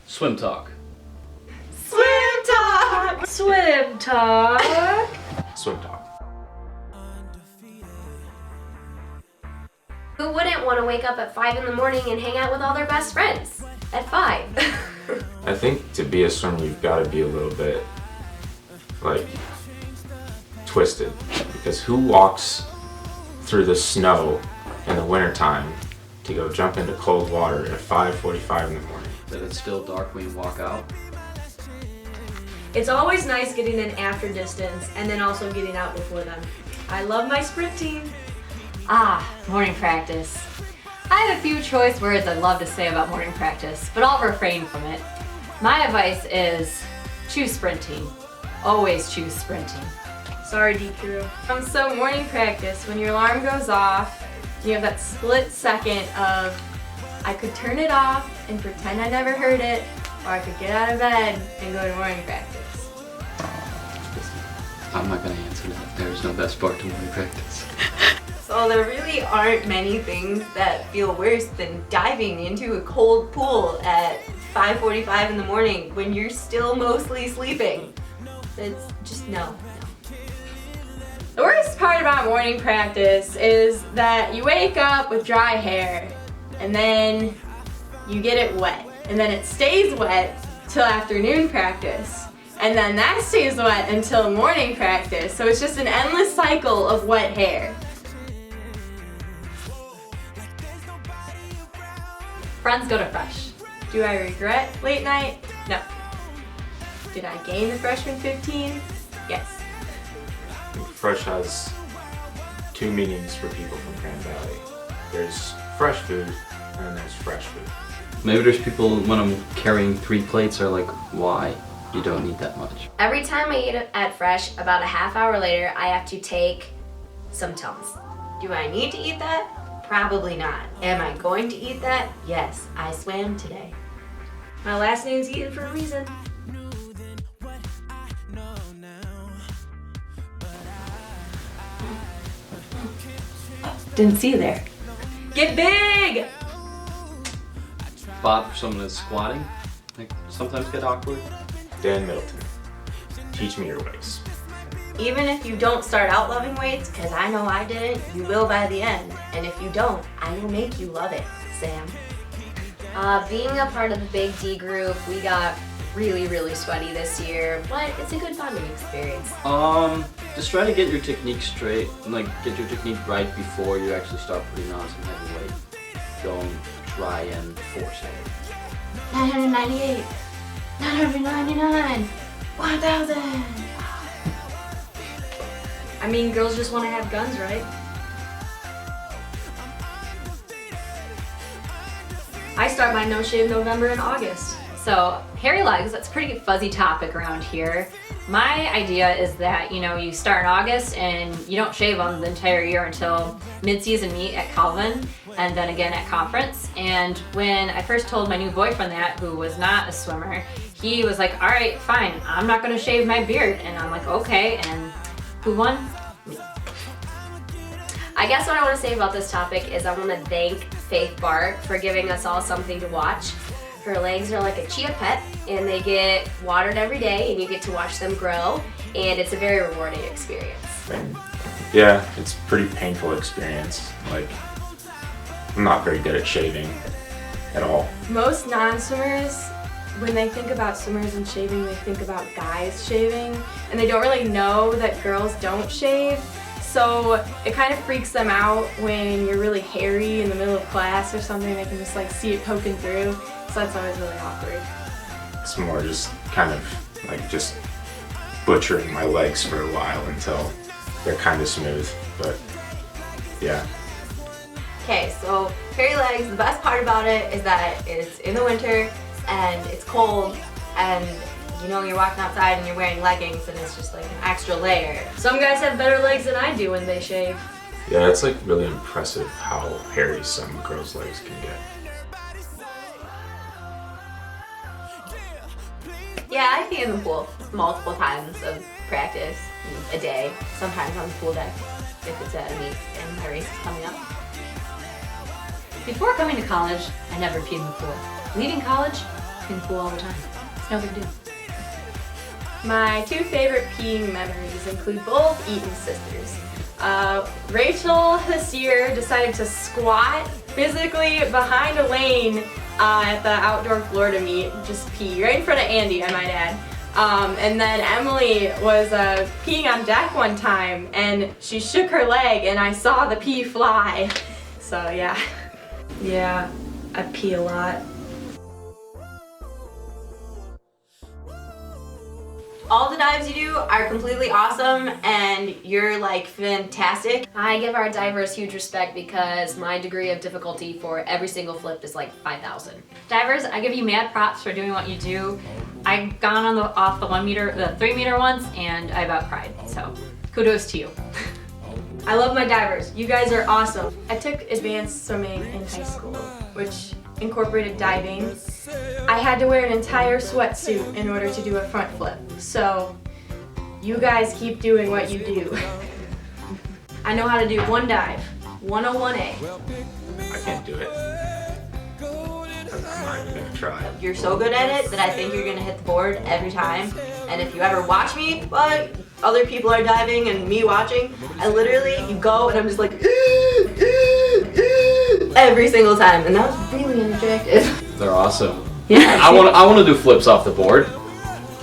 Swim talk. Swim talk! Swim talk! Swim talk. Who wouldn't want to wake up at 5 in the morning and hang out with all their best friends at 5? I think to be a swimmer, you've got to be a little bit, like, twisted. Because who walks through the snow in the wintertime to go jump into cold water at 5:45 in the morning? That it's still dark when you walk out. It's always nice getting in after distance and then also getting out before them. I love my sprint team. Morning practice. I have a few choice words I'd love to say about morning practice, but I'll refrain from it. My advice is choose sprinting. Always choose sprinting. Sorry, D-Crew. So morning practice, when your alarm goes off, you have that split second of, I could turn it off and pretend I never heard it, or I could get out of bed and go to morning practice. I'm not gonna answer that. There's no best part to morning practice. So there really aren't many things that feel worse than diving into a cold pool at 5:45 in the morning when you're still mostly sleeping. It's just no. The worst part about morning practice is that you wake up with dry hair and then you get it wet, and then it stays wet till afternoon practice, and then that stays wet until morning practice, so it's just an endless cycle of wet hair. Friends go to Fresh. Do I regret late night? No. Did I gain the freshman 15? Yes. Fresh has two meanings for people from Grand Valley. There's fresh food, and then there's fresh food. Maybe there's people, when I'm carrying 3 plates, are like, why? You don't need that much. Every time I eat at Fresh, about a half hour later, I have to take some Tums. Do I need to eat that? Probably not. Am I going to eat that? Yes, I swam today. My last name's Eaton for a reason. Didn't see you there. Get big! Bob, for someone that's squatting, like sometimes get awkward. Dan Middleton, teach me your ways. Even if you don't start out loving weights, because I know I didn't, you will by the end. And if you don't, I will make you love it, Sam. Being a part of the Big D group, we got really sweaty this year, but it's a good bonding experience. Just try to get your technique straight, and like get your technique right before you actually start putting on some heavy weight. Don't try and force it. 998, 999, 1,000. I mean, girls just want to have guns, right? I start my No Shave November in August. So, hairy legs, that's a pretty fuzzy topic around here. My idea is that, you start in August and you don't shave them the entire year until mid-season meet at Calvin and then again at conference. And when I first told my new boyfriend that, who was not a swimmer, he was like, all right, fine, I'm not gonna shave my beard. And I'm like, okay, and who won? Me. I guess what I want to say about this topic is I want to thank Faith Bart for giving us all something to watch. Her legs are like a chia pet, and they get watered every day, and you get to watch them grow, and it's a very rewarding experience. Yeah, it's a pretty painful experience. Like, I'm not very good at shaving at all. Most non-swimmers, when they think about swimmers and shaving, they think about guys shaving, and they don't really know that girls don't shave. So it kind of freaks them out when you're really hairy in the middle of class or something. They can just like see it poking through. So that's always really awkward. It's more just kind of like just butchering my legs for a while until they're kind of smooth, but yeah. Okay, so hairy legs, the best part about it is that it's in the winter and it's cold, and you're walking outside and you're wearing leggings and it's just like an extra layer. Some guys have better legs than I do when they shave. Yeah, it's like really impressive how hairy some girls' legs can get. Yeah, I pee in the pool multiple times of practice a day, sometimes on the pool deck if it's at a meet and my race is coming up. Before coming to college, I never peed in the pool. Leaving college, in the pool all the time. It's no big deal. My two favorite peeing memories include both Eaton sisters. Rachel this year decided to squat physically behind a lane at the outdoor Florida meet, just pee right in front of Andy, I might add. And then Emily was peeing on deck one time and she shook her leg and I saw the pee fly. So yeah. Yeah, I pee a lot. All the dives you do are completely awesome and you're like fantastic. I give our divers huge respect because my degree of difficulty for every single flip is like 5,000. Divers, I give you mad props for doing what you do. I've gone on off the 1 meter, the 3 meter once, and I about cried. So kudos to you. I love my divers. You guys are awesome. I took advanced swimming in high school, which incorporated diving. I had to wear an entire sweatsuit in order to do a front flip. So you guys keep doing what you do. I know how to do one dive, 101A. I can't do it. I'm not even gonna try. You're so good at it that I think you're gonna hit the board every time. And if you ever watch me while other people are diving and me watching, I literally, you go and I'm just like, every single time. And that was really unattractive. They're awesome. Yeah. I want to do flips off the board.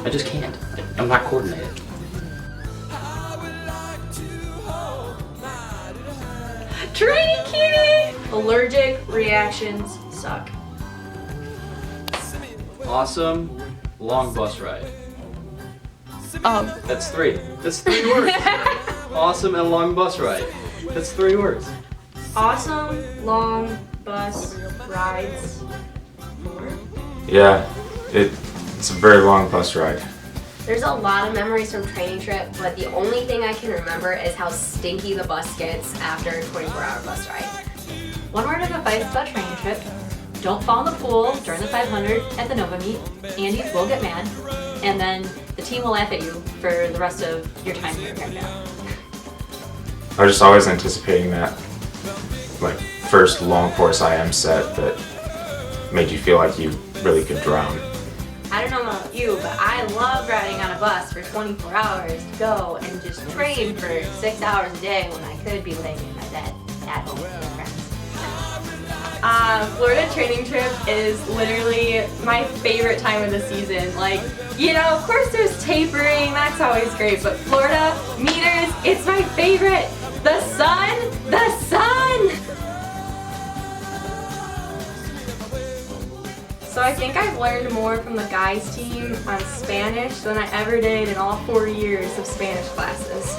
I just can't. I'm not coordinated. Training kitty! Allergic reactions suck. Awesome, long bus ride. Oh. That's 3. That's 3 words. Awesome and long bus ride. That's 3 words. Awesome long bus rides. Yeah, it's a very long bus ride. There's a lot of memories from training trip, but the only thing I can remember is how stinky the bus gets after a 24-hour bus ride. One word of advice about training trip: don't fall in the pool during the 500 at the Nova meet. Andes will get mad, and then the team will laugh at you for the rest of your time here right now. I was just always anticipating that, like, first long course IM set that made you feel like you really could drown. I don't know about you, but I love riding on a bus for 24 hours to go and just train for 6 hours a day when I could be laying in my bed at home with my friends. Florida training trip is literally my favorite time of the season. Like, you know, of course there's tapering, that's always great, but Florida meters, it's my favorite. The sun, the sun! So I think I've learned more from the guys team on Spanish than I ever did in all 4 years of Spanish classes.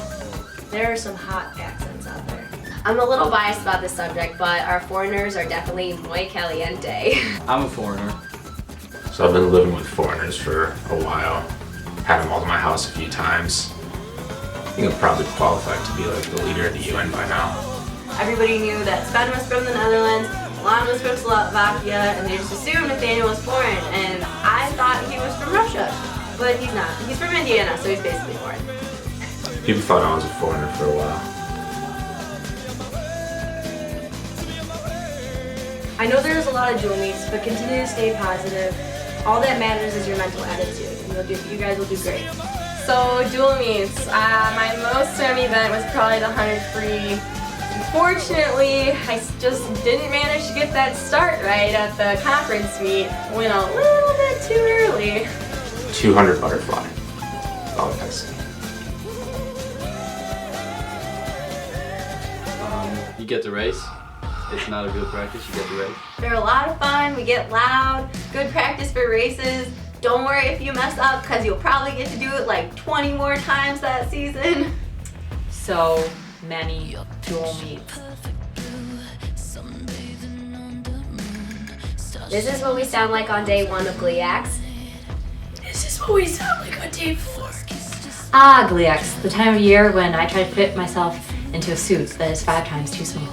There are some hot accents out there. I'm a little biased about this subject, but our foreigners are definitely muy caliente. I'm a foreigner. So I've been living with foreigners for a while. Had them all to my house a few times. I think I'm probably qualified to be like the leader of the UN by now. Everybody knew that Sven was from the Netherlands, Lon was from Slovakia, and they just assumed Nathaniel was foreign, and I thought he was from Russia, but he's not. He's from Indiana, so he's basically foreign. People thought I was a foreigner for a while. I know there's a lot of dual meets, but continue to stay positive. All that matters is your mental attitude, and you guys will do great. So dual meets, my most swim event was probably the 100 free. Unfortunately, I just didn't manage to get that start right at the conference meet. Went a little bit too early. 200 butterfly. That's all I gotta say. You get the race. It's not a real practice, you get the race. They're a lot of fun, we get loud, good practice for races. Don't worry if you mess up, because you'll probably get to do it like 20 more times that season. So many dual meets. This is what we sound like on day 1 of GLIACs. This is what we sound like on day 4. Ah, GLIACs, the time of year when I try to fit myself into a suit that is 5 times too small.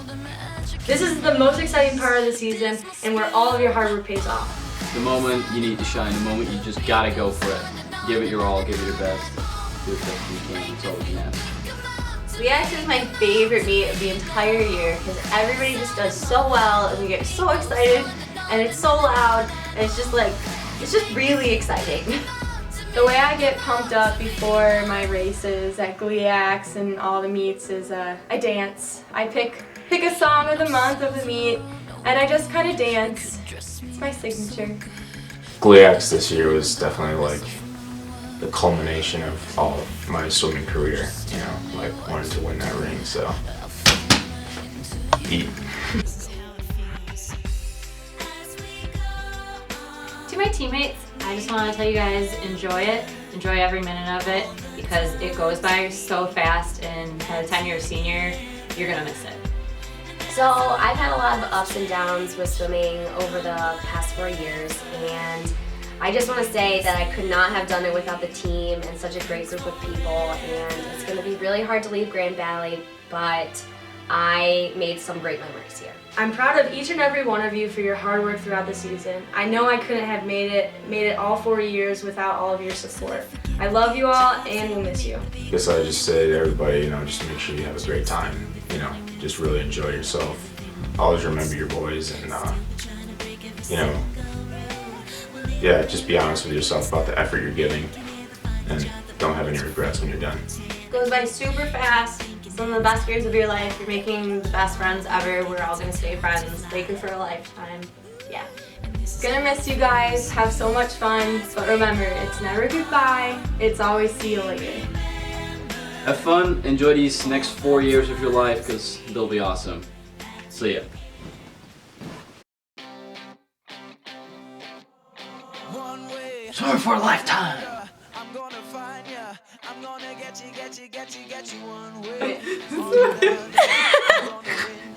This is the most exciting part of the season and where all of your hard work pays off. The moment you need to shine, the moment you just gotta go for it. Give it your all, give it your best. Do as best you can, that's all we can ask. GVSD is my favorite meet of the entire year because everybody just does so well and we get so excited and it's so loud and it's just like it's just really exciting. The way I get pumped up before my races at GVSD and all the meets is I dance. I pick a song of the month of the meet, and I just kind of dance. It's my signature. GVSD this year was definitely like the culmination of all of my swimming career. You know, like wanted to win that ring, so eat. To my teammates, I just want to tell you guys, enjoy it. Enjoy every minute of it because it goes by so fast, and by the time you're a senior, you're gonna miss it. So I've had a lot of ups and downs with swimming over the past 4 years, and I just want to say that I could not have done it without the team and such a great group of people, and it's going to be really hard to leave Grand Valley, but I made some great memories here. I'm proud of each and every one of you for your hard work throughout the season. I know I couldn't have made it all 4 years without all of your support. I love you all and will miss you. Guess I just say to everybody, you know, just make sure you have a great time. You know, just really enjoy yourself. Always remember your boys, and you know, yeah, just be honest with yourself about the effort you're giving, and don't have any regrets when you're done. It goes by super fast. Some of the best years of your life. You're making the best friends ever. We're all gonna stay friends. Make it for a lifetime. Yeah. Gonna miss you guys, have so much fun, but remember, it's never goodbye, it's always see you later. Have fun, enjoy these next 4 years of your life because they'll be awesome. See ya. Sorry for a lifetime. I'm gonna find ya. I'm gonna get you one way.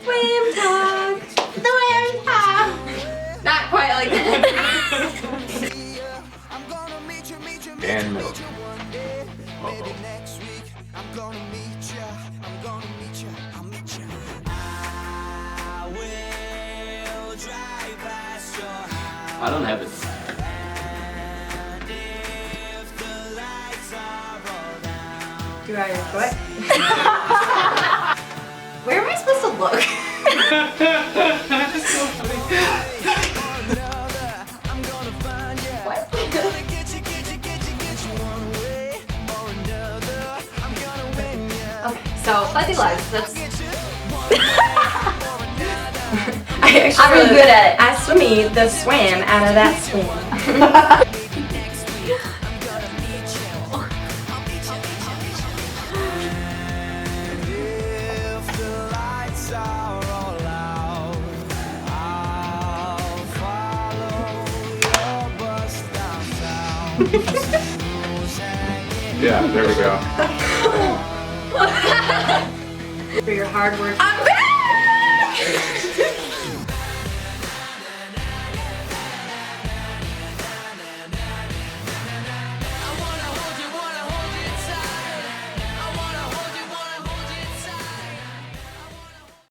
Swim talk! Swim talk! Not quite like that. I'm gonna meet you Dan Miller. one day. Maybe next week. I'm gonna meet ya. I'll meet ya. I will drive past your house. I don't have it. Do I record? Where am I supposed to look? I'm gonna find ya. What? Get you one way or another. I'm gonna win ya. Okay, so fuzzy legs. That's I'm really good at it. As for me, the swam out of that swim. If the lights are all out, I'll follow your bus downtown. Yeah, there we go. For your hard work. I'm back!